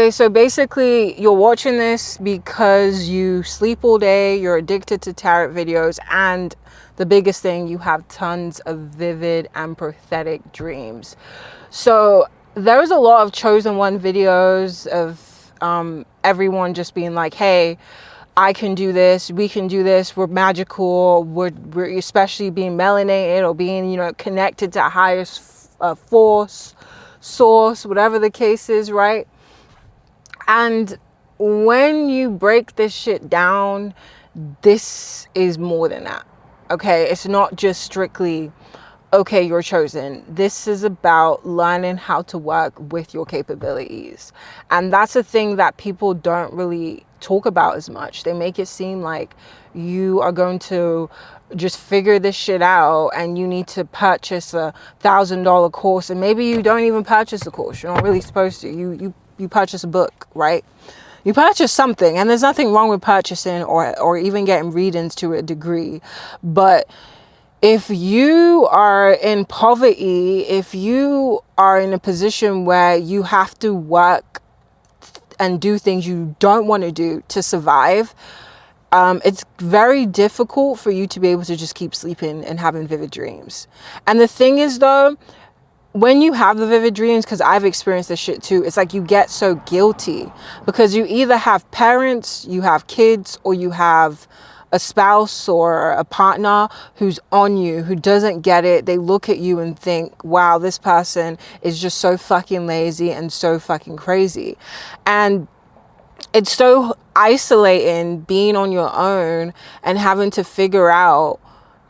Okay, so basically you're watching this because you sleep all day, you're addicted to tarot videos, and the biggest thing, you have tons of vivid and prophetic dreams. So there's a lot of chosen one videos of everyone just being like, hey, I can do this, we can do this, we're magical, we're especially being melanated or being, you know, connected to a higher force, source, whatever the case is, right? And when you break this shit down, this is more than that. Okay, it's not just strictly, okay, you're chosen. This is about learning how to work with your capabilities. And that's a thing that people don't really talk about as much. They make it seem like you are going to just figure this shit out and you need to purchase $1,000 course, and maybe you don't even purchase the course. You're not really supposed to. You purchase a book, right? You purchase something, and there's nothing wrong with purchasing or even getting readings to a degree. But if you are in poverty, if you are in a position where you have to work and do things you don't want to do to survive, it's very difficult for you to be able to just keep sleeping and having vivid dreams. And the thing is, though, when you have the vivid dreams, because I've experienced this shit too, it's like you get so guilty because you either have parents, you have kids, or you have a spouse or a partner who's on you, who doesn't get it. They look at you and think, wow, this person is just so fucking lazy and so fucking crazy. And it's so isolating being on your own and having to figure out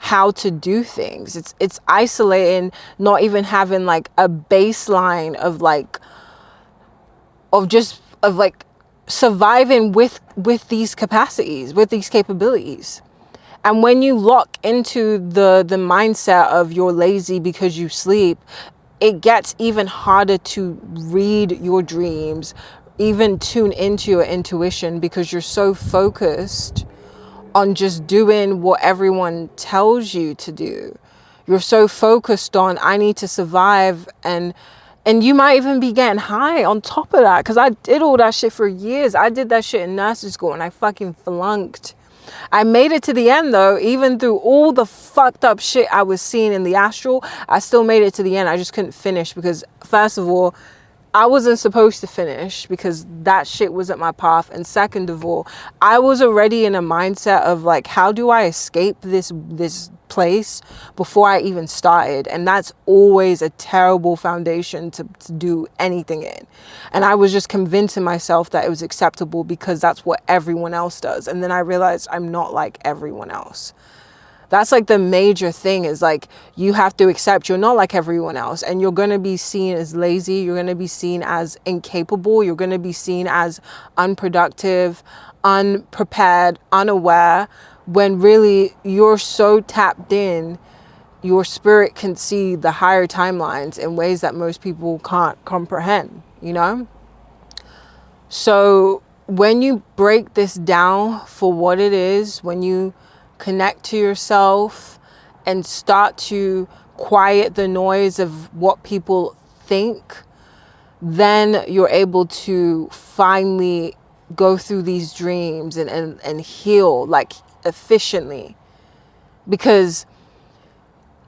how to do things. It's isolating, not even having like a baseline of surviving with these capacities, with these capabilities. And when you lock into the mindset of you're lazy because you sleep, it gets even harder to read your dreams, even tune into your intuition, because you're so focused on just doing what everyone tells you to do. You're so focused on, I need to survive, and you might even be getting high on top of that, because I did all that shit for years. I did that shit in nursing school and I fucking flunked. I made it to the end though. Even through all the fucked up shit I was seeing in the astral, I still made it to the end. I just couldn't finish because, first of all, I wasn't supposed to finish because that shit wasn't my path. And second of all, I was already in a mindset of like, how do I escape this place before I even started? And that's always a terrible foundation to do anything in. And I was just convincing myself that it was acceptable because that's what everyone else does. And then I realized I'm not like everyone else. That's like the major thing, is like, you have to accept you're not like everyone else, and you're going to be seen as lazy. You're going to be seen as incapable. You're going to be seen as unproductive, unprepared, unaware, when really you're so tapped in. Your spirit can see the higher timelines in ways that most people can't comprehend, you know? So when you break this down for what it is, when you connect to yourself and start to quiet the noise of what people think, then you're able to finally go through these dreams and heal like efficiently. Because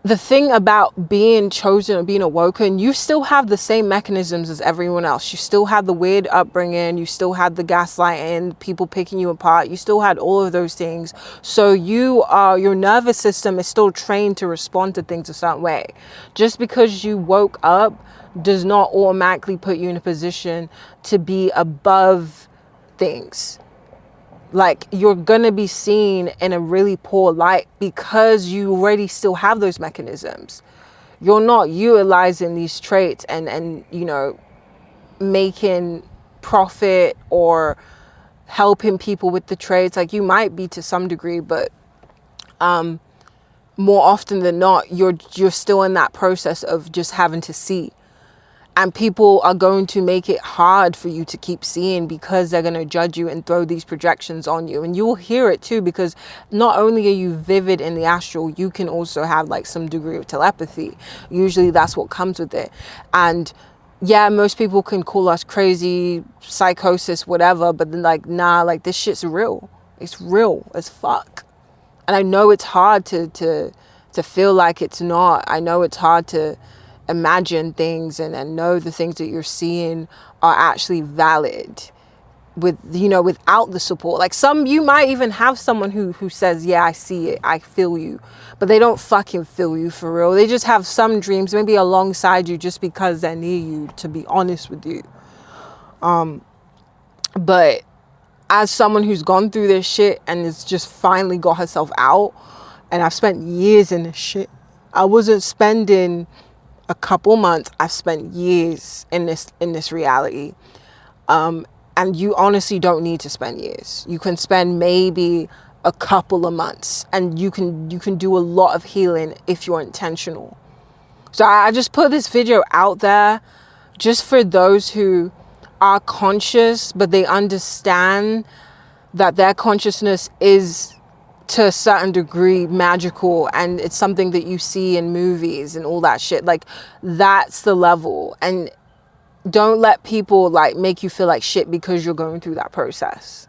the thing about being chosen or being awoken, you still have the same mechanisms as everyone else. You still had the weird upbringing. You still had the gaslighting, people picking you apart. You still had all of those things. So your nervous system is still trained to respond to things a certain way. Just because you woke up does not automatically put you in a position to be above things. Like, you're going to be seen in a really poor light because you already still have those mechanisms. You're not utilizing these traits and you know, making profit or helping people with the traits. Like, you might be to some degree, but more often than not, you're still in that process of just having to see. And people are going to make it hard for you to keep seeing because they're going to judge you and throw these projections on you. And you will hear it too, because not only are you vivid in the astral, you can also have like some degree of telepathy. Usually that's what comes with it. And yeah, most people can call us crazy, psychosis, whatever, but then like, nah, like this shit's real. It's real as fuck. And I know it's hard to feel like it's not. I know it's hard to imagine things and know the things that you're seeing are actually valid with, you know, without the support. Like you might even have someone who says, yeah, I see it, I feel you, but they don't fucking feel you for real. They just have some dreams maybe alongside you just because they're near you, to be honest with you. But as someone who's gone through this shit and has just finally got herself out, and I've spent years in this shit. I wasn't spending a couple months. I've spent years in this reality. And you honestly don't need to spend years. You can spend maybe a couple of months, and you can do a lot of healing if you're intentional. So I just put this video out there just for those who are conscious, but they understand that their consciousness is to a certain degree magical, and it's something that you see in movies and all that shit. Like, that's the level. And don't let people like make you feel like shit because you're going through that process,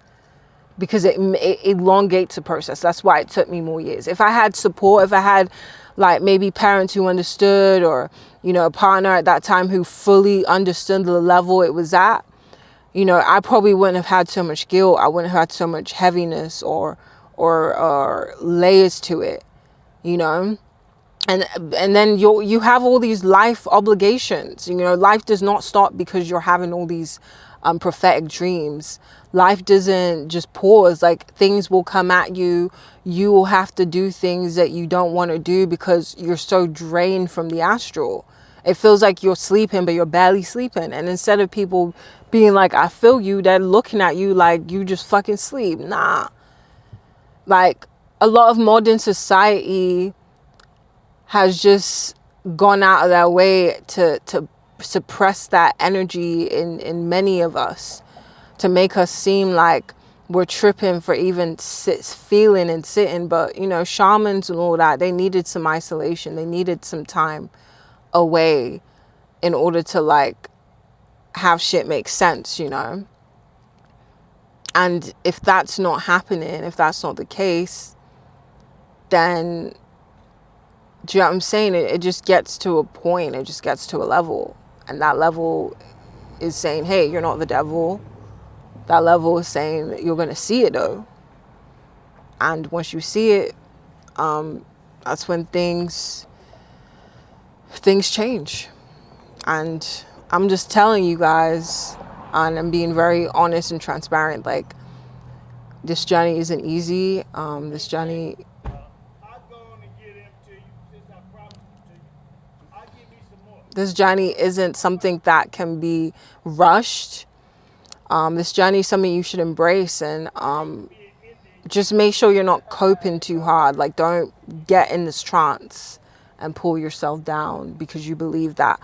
because it elongates the process. That's why it took me more years. If I had support, if I had like maybe parents who understood, or, you know, a partner at that time who fully understood the level it was at, you know, I probably wouldn't have had so much guilt. I wouldn't have had so much heaviness or layers to it, you know. And then you have all these life obligations. You know, life does not stop because you're having all these prophetic dreams. Life doesn't just pause. Like, things will come at you. You will have to do things that you don't want to do because you're so drained from the astral. It feels like you're sleeping, but you're barely sleeping. And instead of people being like, I feel you, they're looking at you like you just fucking sleep. Nah. Like, a lot of modern society has just gone out of their way to suppress that energy in many of us, to make us seem like we're tripping for even feeling and sitting. But, you know, shamans and all that, they needed some isolation. They needed some time away in order to like have shit make sense, you know. And if that's not happening, if that's not the case, then, do you know what I'm saying? It just gets to a point. It just gets to a level. And that level is saying, hey, you're not the devil. That level is saying that you're going to see it, though. And once you see it, that's when things change. And I'm just telling you guys, and I'm being very honest and transparent, like, this journey isn't easy. This journey isn't something that can be rushed. This journey is something you should embrace, and just make sure you're not coping too hard. Like, don't get in this trance and pull yourself down because you believe that,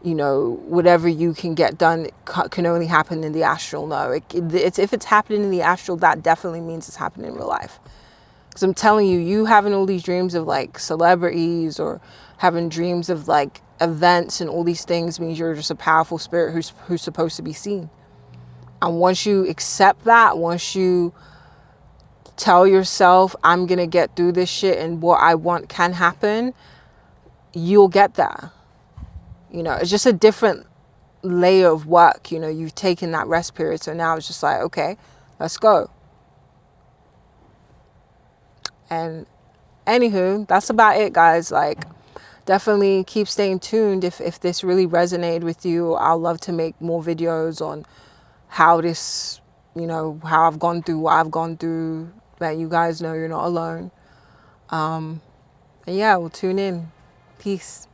you know, whatever you can get done can only happen in the astral. No, if it's happening in the astral, that definitely means it's happening in real life. Because I'm telling you, you having all these dreams of like celebrities or having dreams of like events and all these things means you're just a powerful spirit who's supposed to be seen. And once you accept that, once you tell yourself, I'm going to get through this shit and what I want can happen, you'll get that. You know, it's just a different layer of work. You know, you've taken that rest period. So now it's just like, okay, let's go. And anywho, that's about it, guys. Like, definitely keep staying tuned. If this really resonated with you, I'd love to make more videos on how this, you know, how I've gone through what I've gone through, that you guys know you're not alone. And yeah, we'll tune in. Peace.